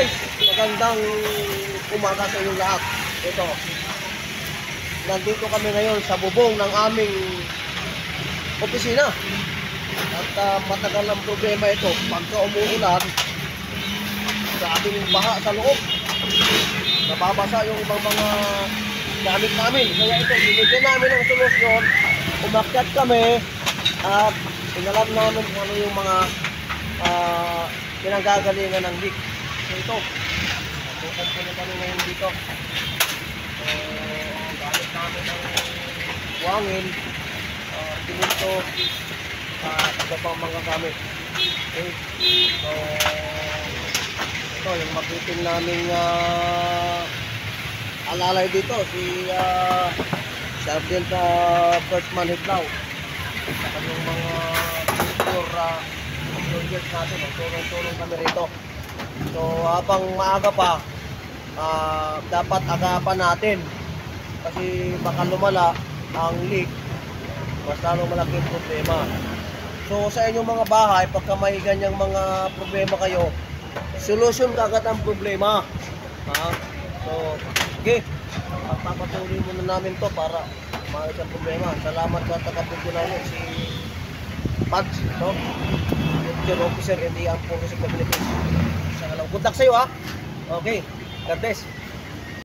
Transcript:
Guys, magandang umaga sa inyong lahat. Ito, nandito kami ngayon sa bubong ng aming opisina. At matagal ang problema ito. Pagka umuulan, grabing baha sa loob. Nababasa yung ibang mga gamit namin. Kaya ito, binigyan namin ng solusyon. Umakyat kami at inalam namin kung ano yung mga pinanggagalingan ng leak. So ito, nabukan ko na kami ngayon dito. Gamit namin ng wangin, siminto, at iba pang mga gamit. Okay. So, ito yung makiting naming alalay dito, si Sergeant First Man Hidlaw. Sa kanyang mga employees natin, tulong-tulong kami rito. So habang maaga pa, dapat agapan natin kasi baka lumala ang leak, mas lalong malaking problema. So sa inyong mga bahay, pagka may ganyang mga problema kayo, solusyon kagad ang problema. So okay, pagpapatuloy muna namin to para maayos ang problema. Salamat sa taga-video namin, si Pads, no? Your officer in the Armed Forces of the Philippines. Good luck sa iyo, ha? Okay, God bless.